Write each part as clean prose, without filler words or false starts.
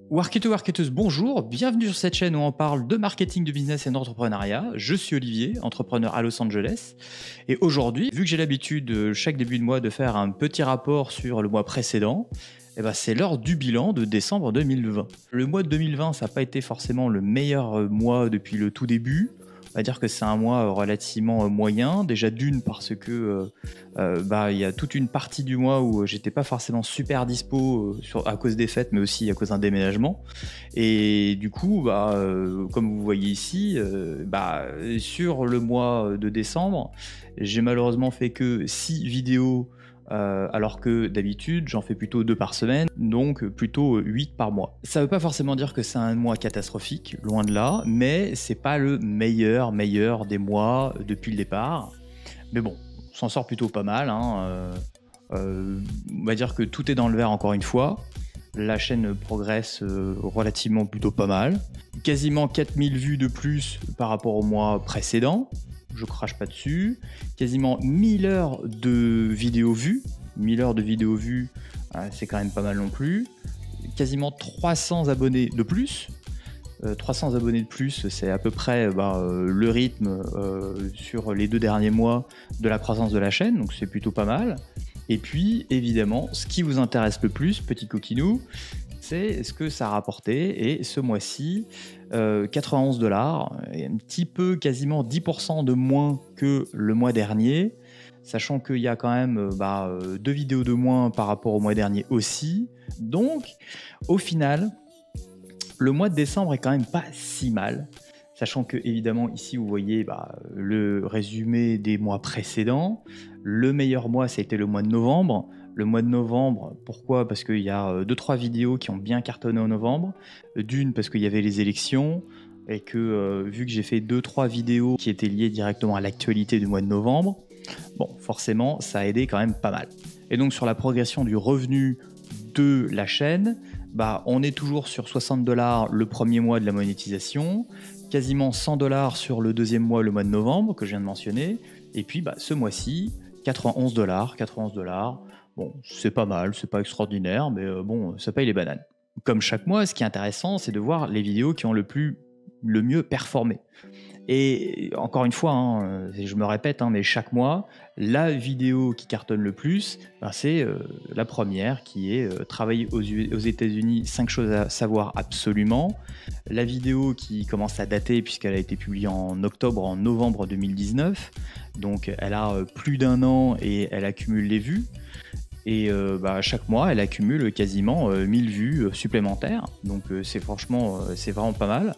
Worketo Worketeuse, bonjour, bienvenue sur cette chaîne où on parle de marketing, de business et d'entrepreneuriat. Je suis Olivier, entrepreneur à Los Angeles. Et aujourd'hui, vu que j'ai l'habitude chaque début de mois de faire un petit rapport sur le mois précédent, c'est l'heure du bilan de décembre 2020. Le mois de 2020, ça n'a pas été forcément le meilleur mois depuis le tout début. On va dire que c'est un mois relativement moyen. Déjà d'une parce que il y a toute une partie du mois où j'étais pas forcément super dispo à cause des fêtes, mais aussi à cause d'un déménagement. Et du coup, comme vous voyez ici, sur le mois de décembre, j'ai malheureusement fait que 6 vidéos. Alors que d'habitude j'en fais plutôt 2 par semaine, donc plutôt 8 par mois. Ça veut pas forcément dire que c'est un mois catastrophique, loin de là, mais c'est pas le meilleur des mois depuis le départ. Mais bon, on s'en sort plutôt pas mal, hein. On va dire que tout est dans le vert encore une fois. La chaîne progresse relativement plutôt pas mal. Quasiment 4000 vues de plus par rapport au mois précédent. Je crache pas dessus. Quasiment 1000 heures de vidéos vues. 1000 heures de vidéos vues, c'est quand même pas mal non plus. Quasiment 300 abonnés de plus. 300 abonnés de plus, c'est à peu près le rythme sur les 2 derniers mois de la croissance de la chaîne, donc c'est plutôt pas mal. Et puis, évidemment, ce qui vous intéresse le plus, petit coquinou, c'est ce que ça a rapporté. Et ce mois-ci, 91$, et un petit peu, quasiment 10% de moins que le mois dernier, sachant qu'il y a quand même 2 vidéos de moins par rapport au mois dernier aussi. Donc, au final, le mois de décembre est quand même pas si mal, sachant que évidemment ici vous voyez le résumé des mois précédents. Le meilleur mois, ça a été le mois de novembre. Le mois de novembre, pourquoi? Parce qu'il y a 2-3 vidéos qui ont bien cartonné en novembre. D'une, parce qu'il y avait les élections, et que vu que j'ai fait 2-3 vidéos qui étaient liées directement à l'actualité du mois de novembre, bon, forcément, ça a aidé quand même pas mal. Et donc sur la progression du revenu de la chaîne, on est toujours sur 60$ le premier mois de la monétisation, quasiment 100$ sur le deuxième mois, le mois de novembre, que je viens de mentionner, et puis ce mois-ci, 91$. Bon, c'est pas mal, c'est pas extraordinaire, mais bon, ça paye les bananes. Comme chaque mois, ce qui est intéressant, c'est de voir les vidéos qui ont le mieux performé. Et encore une fois, je me répète, mais chaque mois, la vidéo qui cartonne le plus, c'est la première qui est travailler aux États-Unis, 5 choses à savoir absolument. La vidéo qui commence à dater puisqu'elle a été publiée en novembre 2019. Donc elle a plus d'1 an et elle accumule les vues. Et chaque mois, elle accumule quasiment 1000 vues supplémentaires. Donc c'est vraiment pas mal.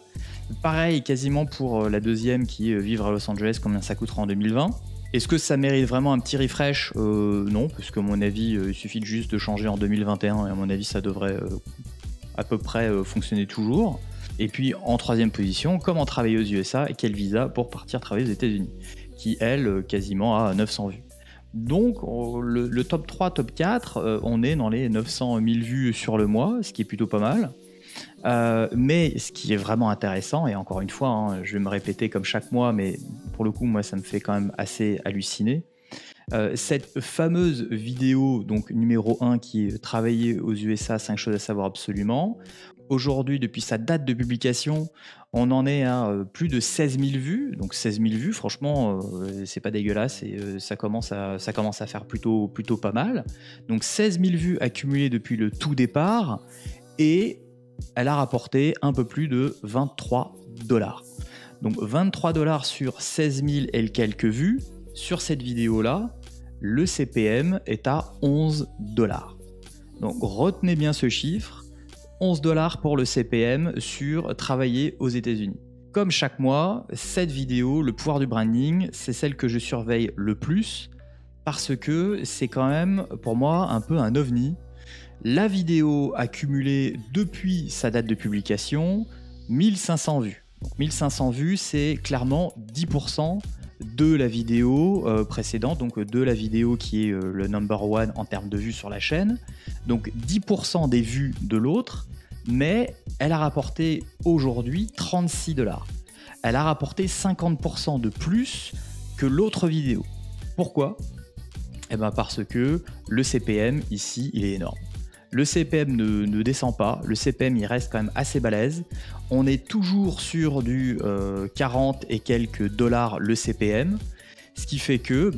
Pareil, quasiment pour la deuxième qui est Vivre à Los Angeles, combien ça coûtera en 2020. Est-ce que ça mérite vraiment un petit refresh? Non, parce qu'à mon avis, il suffit juste de changer en 2021 et à mon avis, ça devrait à peu près fonctionner toujours. Et puis en troisième position, comment travailler aux USA et quel visa pour partir travailler aux États-Unis, qui elle, quasiment a 900 vues. Donc le top 3, top 4, on est dans les 900 000 vues sur le mois, ce qui est plutôt pas mal. Mais ce qui est vraiment intéressant, et encore une fois, je vais me répéter comme chaque mois, mais pour le coup, moi, ça me fait quand même assez halluciner. Cette fameuse vidéo, donc numéro 1, qui est travailler aux USA, 5 choses à savoir absolument. Aujourd'hui, depuis sa date de publication, on en est à plus de 16 000 vues. Donc 16 000 vues, franchement, c'est pas dégueulasse et ça commence à faire plutôt pas mal. Donc 16 000 vues accumulées depuis le tout départ et elle a rapporté un peu plus de 23$. Donc 23$ sur 16 000 et quelques vues. Sur cette vidéo-là, le CPM est à 11$. Donc retenez bien ce chiffre. 11$ pour le CPM sur travailler aux États-Unis. Comme chaque mois, cette vidéo, le pouvoir du branding, c'est celle que je surveille le plus parce que c'est quand même pour moi un peu un ovni. La vidéo a cumulé depuis sa date de publication 1500 vues. Donc 1500 vues, c'est clairement 10% de la vidéo précédente, donc de la vidéo qui est le number one en termes de vues sur la chaîne. Donc 10% des vues de l'autre, mais elle a rapporté aujourd'hui 36$. Elle a rapporté 50% de plus que l'autre vidéo. Pourquoi? Parce que le CPM ici, il est énorme. Le CPM ne descend pas, le CPM il reste quand même assez balèze. On est toujours sur du 40 et quelques dollars le CPM, ce qui fait que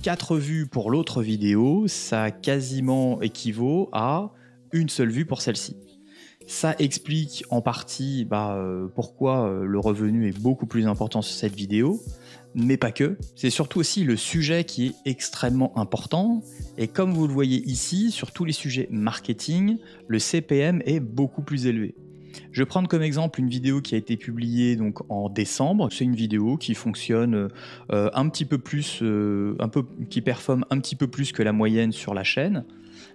4 vues pour l'autre vidéo, ça quasiment équivaut à une seule vue pour celle-ci. Ça explique en partie pourquoi le revenu est beaucoup plus important sur cette vidéo, mais pas que. C'est surtout aussi le sujet qui est extrêmement important. Et comme vous le voyez ici, sur tous les sujets marketing, le CPM est beaucoup plus élevé. Je vais prendre comme exemple une vidéo qui a été publiée donc en décembre. C'est une vidéo qui fonctionne un petit peu plus, qui performe un petit peu plus que la moyenne sur la chaîne.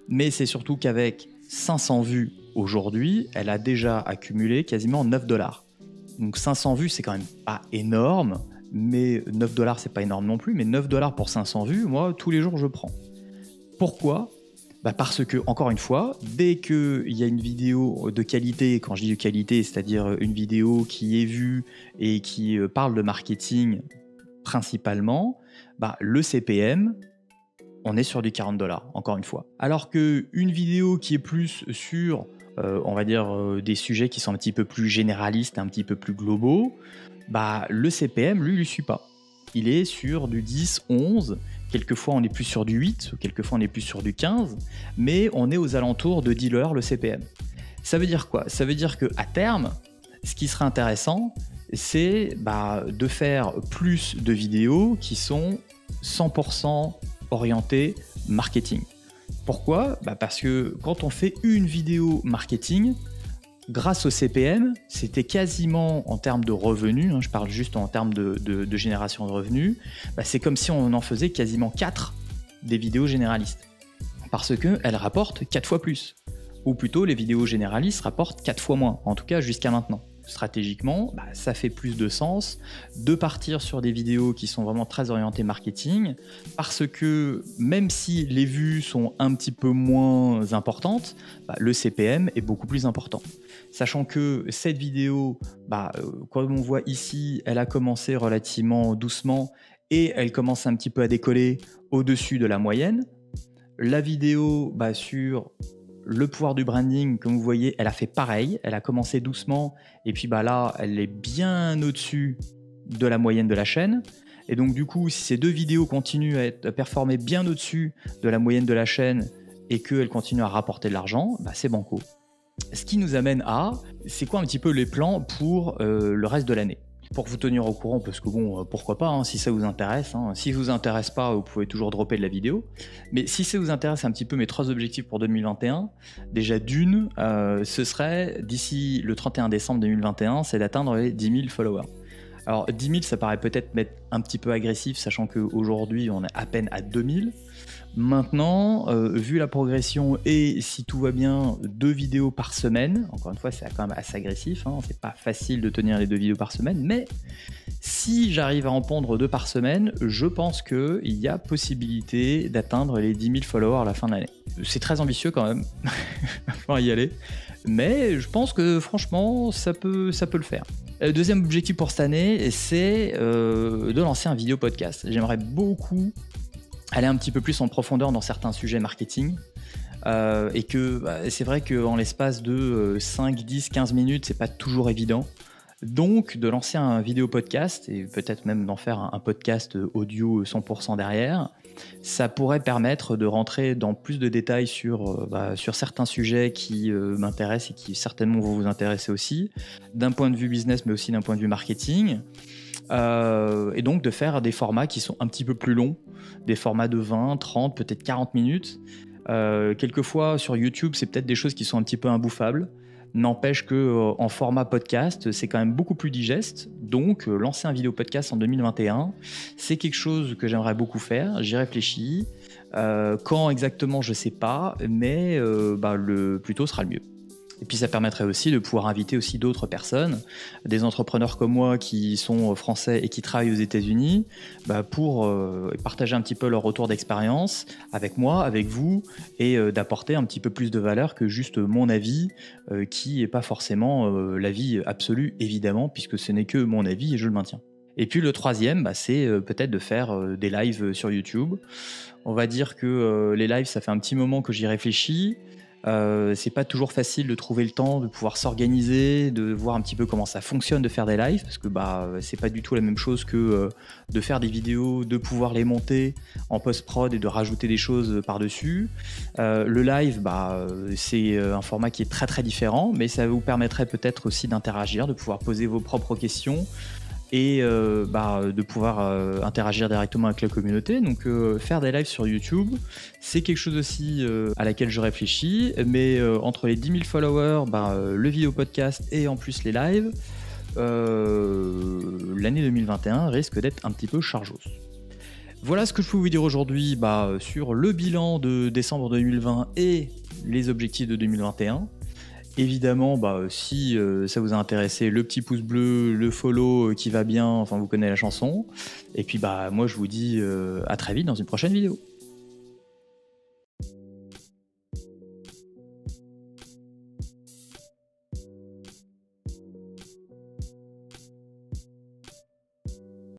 Mais c'est surtout qu'avec 500 vues aujourd'hui, elle a déjà accumulé quasiment 9 dollars. Donc 500 vues, c'est quand même pas énorme, mais 9 dollars, c'est pas énorme non plus, mais 9 dollars pour 500 vues, moi, tous les jours, je prends. Pourquoi ? Parce que, encore une fois, dès qu'il y a une vidéo de qualité, quand je dis de qualité, c'est-à-dire une vidéo qui est vue et qui parle de marketing principalement, le CPM, on est sur du 40 dollars, encore une fois. Alors qu'une vidéo qui est plus sur, on va dire, des sujets qui sont un petit peu plus généralistes, un petit peu plus globaux, le CPM, lui suit pas. Il est sur du 10, 11, quelquefois on est plus sur du 8, quelquefois on est plus sur du 15, mais on est aux alentours de 10 dollars le CPM. Ça veut dire quoi ? Ça veut dire qu'à terme, ce qui serait intéressant, c'est de faire plus de vidéos qui sont 100% orientées marketing. Pourquoi ? Parce que quand on fait une vidéo marketing, grâce au CPM, c'était quasiment en termes de revenus, je parle juste en termes de génération de revenus, c'est comme si on en faisait quasiment 4 des vidéos généralistes. Parce qu'elles rapportent 4 fois plus. Ou plutôt, les vidéos généralistes rapportent 4 fois moins, en tout cas jusqu'à maintenant. Stratégiquement, ça fait plus de sens de partir sur des vidéos qui sont vraiment très orientées marketing, parce que même si les vues sont un petit peu moins importantes, le CPM est beaucoup plus important. Sachant que cette vidéo, comme on voit ici, elle a commencé relativement doucement et elle commence un petit peu à décoller au-dessus de la moyenne. La vidéo sur le pouvoir du branding, comme vous voyez, elle a fait pareil. Elle a commencé doucement et puis là, elle est bien au-dessus de la moyenne de la chaîne. Et donc du coup, si ces deux vidéos continuent à performer bien au-dessus de la moyenne de la chaîne et qu'elles continuent à rapporter de l'argent, c'est banco. Ce qui nous amène à, c'est quoi un petit peu les plans pour le reste de l'année ? Pour vous tenir au courant, parce que pourquoi pas, si ça vous intéresse. Si ça vous intéresse pas, vous pouvez toujours dropper de la vidéo. Mais si ça vous intéresse un petit peu mes 3 objectifs pour 2021, déjà d'une, ce serait, d'ici le 31 décembre 2021, c'est d'atteindre les 10 000 followers. Alors 10 000, ça paraît peut-être m'être un petit peu agressif, sachant qu'aujourd'hui, on est à peine à 2 000. Maintenant, vu la progression et si tout va bien, 2 vidéos par semaine, encore une fois c'est quand même assez agressif, c'est pas facile de tenir les 2 vidéos par semaine, mais si j'arrive à en pondre 2 par semaine, je pense qu'il y a possibilité d'atteindre les 10 000 followers à la fin de l'année. C'est très ambitieux quand même, il va falloir y aller, mais je pense que franchement ça peut le faire. Le deuxième objectif pour cette année, c'est de lancer un vidéo podcast. J'aimerais beaucoup aller un petit peu plus en profondeur dans certains sujets marketing. Et que c'est vrai qu'en l'espace de 5, 10, 15 minutes, c'est pas toujours évident. Donc, de lancer un vidéo podcast et peut-être même d'en faire un podcast audio 100% derrière, ça pourrait permettre de rentrer dans plus de détails sur certains sujets qui m'intéressent et qui certainement vont vous intéresser aussi, d'un point de vue business, mais aussi d'un point de vue marketing. Et donc de faire des formats qui sont un petit peu plus longs, des formats de 20, 30, peut-être 40 minutes. Quelquefois sur YouTube, c'est peut-être des choses qui sont un petit peu imbouffables. N'empêche qu'en format podcast, c'est quand même beaucoup plus digeste. Donc lancer un vidéo podcast en 2021, c'est quelque chose que j'aimerais beaucoup faire. J'y réfléchis. Quand exactement, je ne sais pas, mais le plus tôt sera le mieux. Et puis ça permettrait aussi de pouvoir inviter aussi d'autres personnes, des entrepreneurs comme moi qui sont français et qui travaillent aux États-Unis, pour partager un petit peu leur retour d'expérience avec moi, avec vous, et d'apporter un petit peu plus de valeur que juste mon avis, qui n'est pas forcément l'avis absolu, évidemment, puisque ce n'est que mon avis et je le maintiens. Et puis le troisième, c'est peut-être de faire des lives sur YouTube. On va dire que les lives, ça fait un petit moment que j'y réfléchis. C'est pas toujours facile de trouver le temps, de pouvoir s'organiser, de voir un petit peu comment ça fonctionne, de faire des lives, parce que c'est pas du tout la même chose que de faire des vidéos, de pouvoir les monter en post-prod et de rajouter des choses par-dessus. Le live, c'est un format qui est très très différent, mais ça vous permettrait peut-être aussi d'interagir, de pouvoir poser vos propres questions et de pouvoir interagir directement avec la communauté. Donc faire des lives sur YouTube, c'est quelque chose aussi à laquelle je réfléchis, mais entre les 10 000 followers, le vidéo podcast et en plus les lives, l'année 2021 risque d'être un petit peu chargeuse. Voilà ce que je peux vous dire aujourd'hui sur le bilan de décembre 2020 et les objectifs de 2021. Évidemment, si ça vous a intéressé, le petit pouce bleu, le follow qui va bien, enfin vous connaissez la chanson. Et puis moi je vous dis à très vite dans une prochaine vidéo.